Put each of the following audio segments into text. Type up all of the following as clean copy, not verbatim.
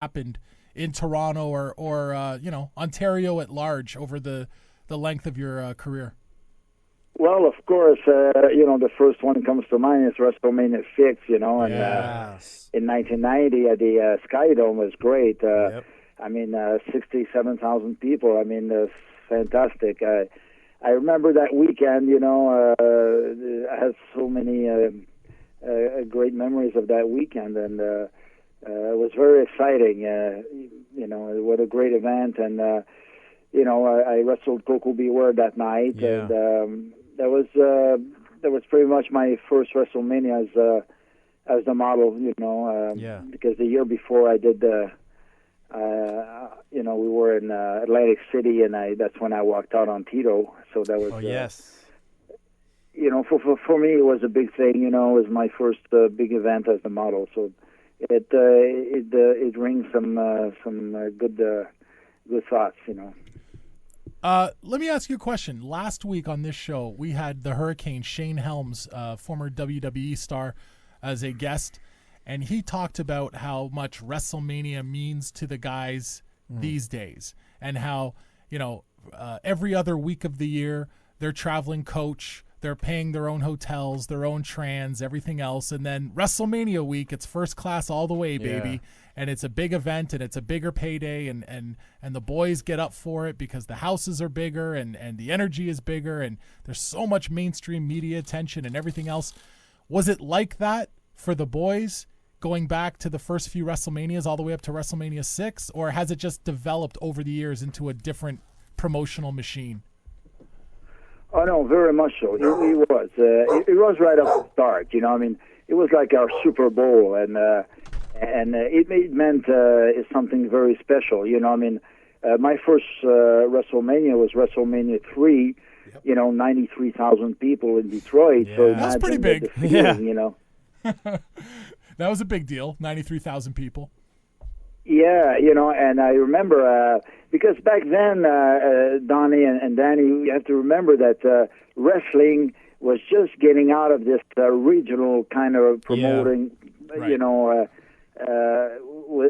happened in Toronto or Ontario at large over the length of your career? Well, of course, the first one comes to mind is WrestleMania 6, and Yes. in 1990 at the Sky Dome was great. Yep. 67,000 people. I mean, fantastic. I remember that weekend, I have so many great memories of that weekend, and it was very exciting. What a great event, and I wrestled Coco Beware that night, Yeah. and that was pretty much my first WrestleMania as the model, Yeah. because the year before I did we were in Atlantic City, and that's when I walked out on Tito. So that was, Oh, yes. For me, it was a big thing. It was my first big event as a model. So it rings some good thoughts. Let me ask you a question. Last week on this show, we had the Hurricane Shane Helms, former WWE star, as a guest, and he talked about how much WrestleMania means to the guys these days, and how every other week of the year they're traveling coach, they're paying their own hotels, their own trans, everything else, and then WrestleMania week, it's first class all the way, baby. Yeah. And it's a big event, and it's a bigger payday, and the boys get up for it because the houses are bigger, and the energy is bigger, and there's so much mainstream media attention and everything else. Was it like that for the boys going back to the first few WrestleManias all the way up to WrestleMania 6, or has it just developed over the years into a different promotional machine? Oh no, very much so. It was. It was right off the start. It was like our Super Bowl, and it meant something very special. My first WrestleMania was WrestleMania 3. Yep. 93,000 people in Detroit. Yeah. So That's pretty imagine big. the feeling, That was a big deal, 93,000 people. Yeah, and I remember because back then, Donnie and Danny, you have to remember that wrestling was just getting out of this regional kind of promoting. Right. It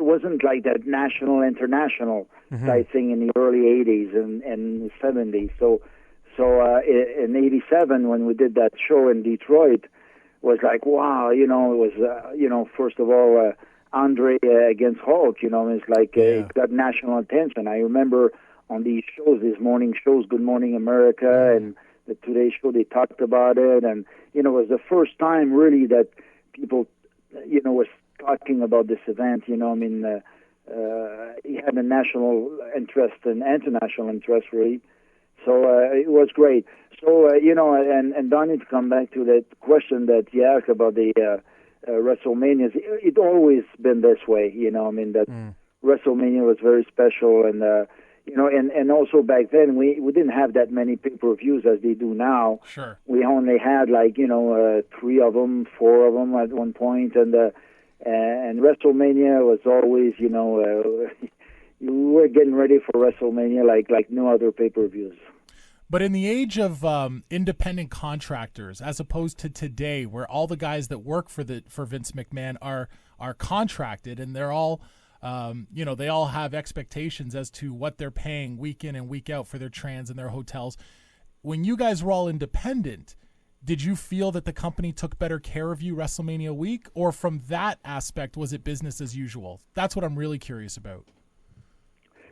wasn't like that national, international type thing in the early '80s and '70s. So in '87 when we did that show in Detroit, was like wow, it was first of all. Andre against Hulk, it's like it got national attention. I remember on these shows, these morning shows, Good Morning America and the Today Show, they talked about it, and it was the first time really that people, was talking about this event. He had a national interest and international interest really, so it was great. So and Donnie, to come back to that question that you asked about the WrestleManias, it always been this way, that WrestleMania was very special, and and also back then we didn't have that many pay-per-views as they do now. Sure. We only had 3 of them, 4 of them at one point, and WrestleMania was always, we were getting ready for WrestleMania like no other pay-per-views. But in the age of independent contractors, as opposed to today, where all the guys that work for Vince McMahon are contracted, and they're all, they all have expectations as to what they're paying week in and week out for their trans and their hotels. When you guys were all independent, did you feel that the company took better care of you WrestleMania week, or from that aspect, was it business as usual? That's what I'm really curious about.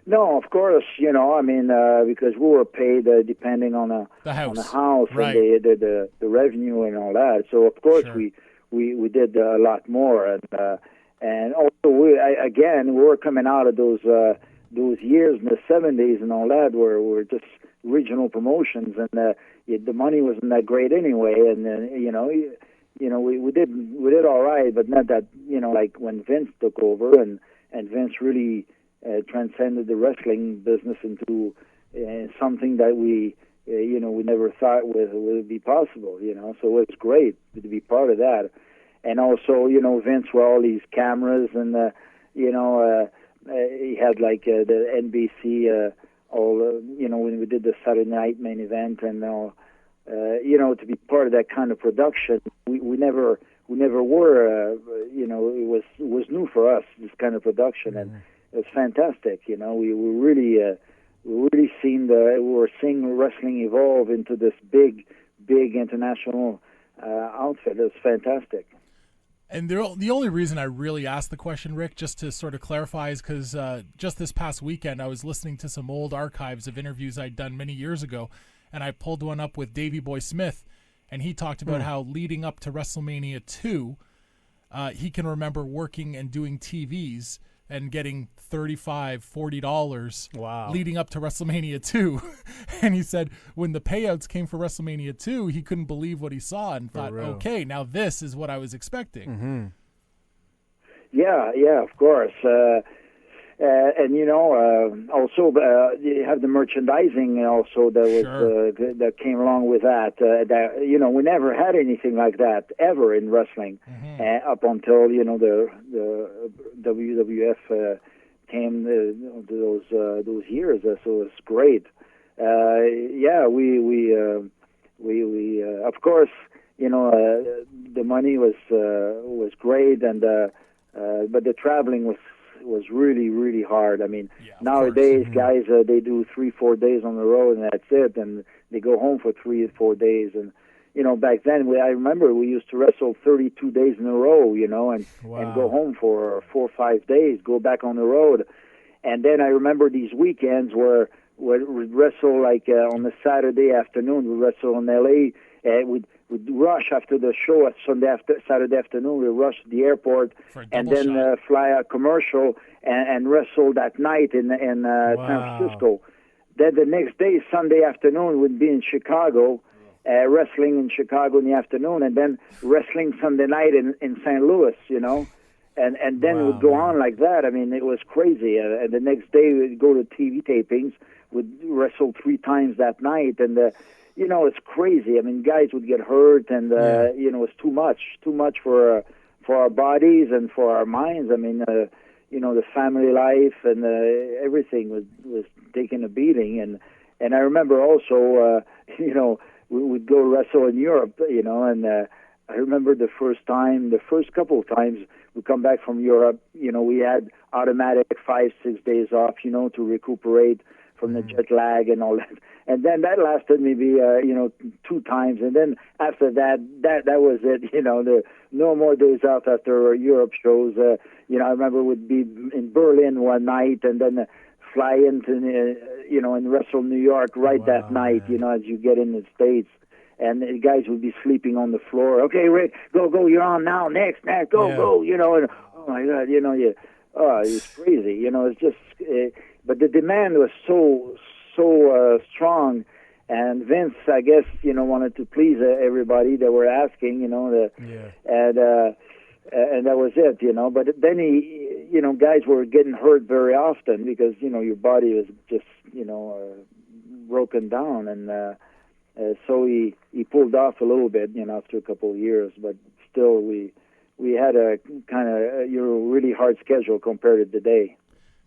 No, of course, because we were paid depending on The house. on the house Right. and the revenue and all that. So of course Sure. we did a lot more, and also we were coming out of those years in the '70s and all that where we're just regional promotions, and the money wasn't that great anyway, and we did all right, but not that like when Vince took over and Vince really transcended the wrestling business into something that we never thought would be possible. So it's great to be part of that. And also, Vince with all these cameras, and he had the NBC, when we did the Saturday Night Main Event, and to be part of that kind of production, we never never were. It was new for us, this kind of production, and it was fantastic. We were seeing wrestling evolve into this big international outfit. It was fantastic. And the only reason I really asked the question, Rick, just to sort of clarify, is because just this past weekend I was listening to some old archives of interviews I'd done many years ago, and I pulled one up with Davey Boy Smith, and he talked about how leading up to WrestleMania 2, he can remember working and doing TVs and getting $35, $40 leading up to WrestleMania 2. And he said when the payouts came for WrestleMania 2, he couldn't believe what he saw and thought, okay, now this is what I was expecting. Mm-hmm. Yeah, of course. And also you have the merchandising also that was that came along with that. We never had anything like that ever in wrestling up until the WWF came those years. So it was great. We of course the money was great, and but the traveling was really, really hard. I mean, nowadays guys they do 3-4 days on the road and that's it, and they go home for 3 or 4 days. And back then I remember we used to wrestle 32 days in a row, and go home for 4 or 5 days, go back on the road. And then I remember these weekends where we'd wrestle like on a Saturday afternoon. We'd wrestle in LA. We'd rush after the show at Saturday afternoon. We'd rush to the airport and then fly a commercial and wrestle that night in San Francisco. Then the next day, Sunday afternoon, we'd be in Chicago, wrestling in Chicago in the afternoon, and then wrestling Sunday night in St. Louis, And then it would go on like that. I mean, it was crazy. And the next day we'd go to TV tapings. We'd wrestle 3 times that night, and it's crazy. I mean, guys would get hurt, and it's too much for our bodies and for our minds. I mean, the family life and everything was taking a beating. And I remember also, we would go wrestle in Europe, and I remember the first couple of times we come back from Europe, we had automatic 5-6 days off, to recuperate from the jet lag and all that. And then that lasted maybe, 2 times. And then after that was it, no more days off after Europe shows. I remember we'd be in Berlin one night and then fly into, and wrestle New York that night, as you get in the States. And the guys would be sleeping on the floor. Okay, Rick, go, you're on now, next, go, and oh my God, it's crazy, it's just, but the demand was so strong, and Vince, I guess, wanted to please everybody that were asking, and that was it, but then he, guys were getting hurt very often because, your body was just, broken down, and so he pulled off a little bit, after a couple of years, but still we had a kind of really hard schedule compared to today.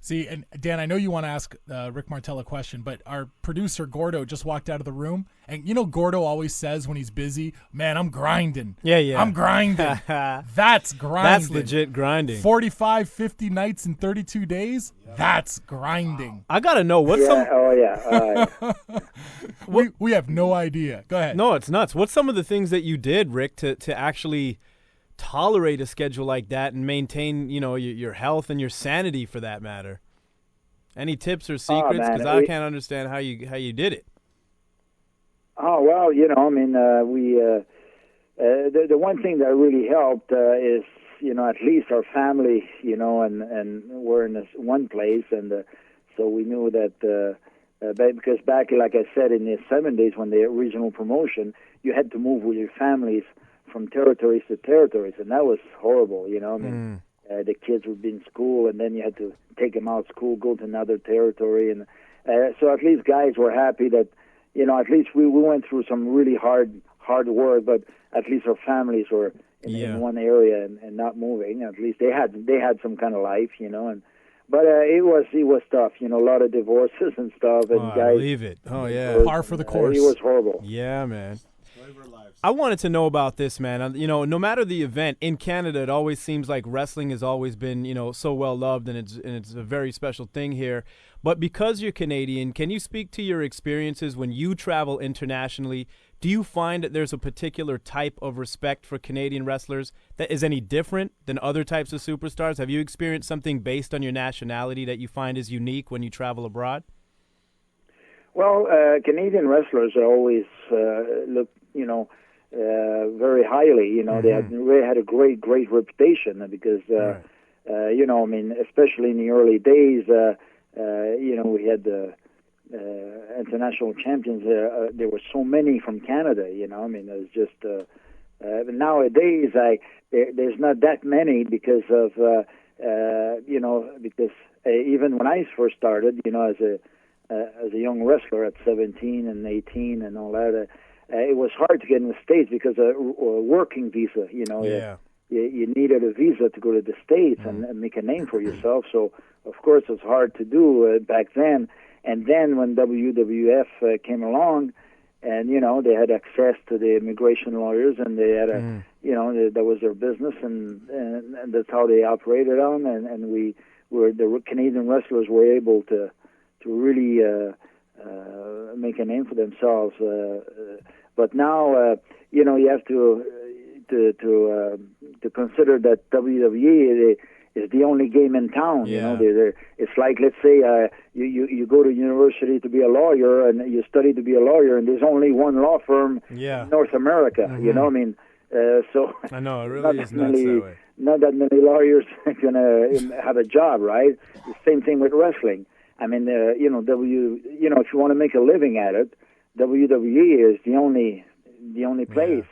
See, and Dan, I know you want to ask Rick Martel a question, but our producer Gordo just walked out of the room, and Gordo always says when he's busy, "Man, I'm grinding. Yeah, I'm grinding." That's grinding. That's legit grinding. 45, 50 nights in 32 days. That's grinding. I gotta know what's some. Oh yeah. We have no idea. Go ahead. No, it's nuts. What's some of the things that you did, Rick, to actually tolerate a schedule like that and maintain, your health and your sanity for that matter? Any tips or secrets? Because I can't understand how you did it. Oh well, the one thing that really helped is at least our family, and we're in this one place, and so we knew that because back, like I said, in the 70s when the original promotion, you had to move with your families from territories to territories, and that was horrible, the kids would be in school, and then you had to take them out of school, go to another territory, and so at least guys were happy that, at least we went through some really hard work, but at least our families were in one area and not moving. At least they had some kind of life, but it was tough, a lot of divorces and stuff, and guys. I believe it. Oh yeah, par for the course. It was horrible. Yeah, man. I wanted to know about this, man. You know, no matter the event in Canada, it always seems like wrestling has always been, you know, so well loved, and it's a very special thing here. But because you're Canadian, can you speak to your experiences when you travel internationally? Do you find that there's a particular type of respect for Canadian wrestlers that is any different than other types of superstars? Have you experienced something based on your nationality that you find is unique when you travel abroad? Well, Canadian wrestlers are always looked, very highly. You know, they really had a great reputation because, you know, I mean, especially in the early days, you know, we had the international champions. There were so many from Canada. You know, I mean, it was just. Nowadays, there's not that many because of, you know, because even when I first started, you know, as a young wrestler at 17 and 18 and all that, it was hard to get in the States because of a working visa. You know, you needed a visa to go to the States and make a name for yourself. So, of course, it was hard to do back then. And then when WWF came along, and, you know, they had access to the immigration lawyers, and they had you know, that was their business, and that's how they operated on. And the Canadian wrestlers were able to really make a name for themselves. But now, you know, you have to consider that WWE is the only game in town. Yeah. You know, it's like, let's say you go to university to be a lawyer and you study to be a lawyer, and there's only one law firm in North America. You know, I mean, so I know it really is nuts that way. Not that many lawyers are gonna have a job, right? The same thing with wrestling. I mean, you know, if you want to make a living at it, WWE is the only place.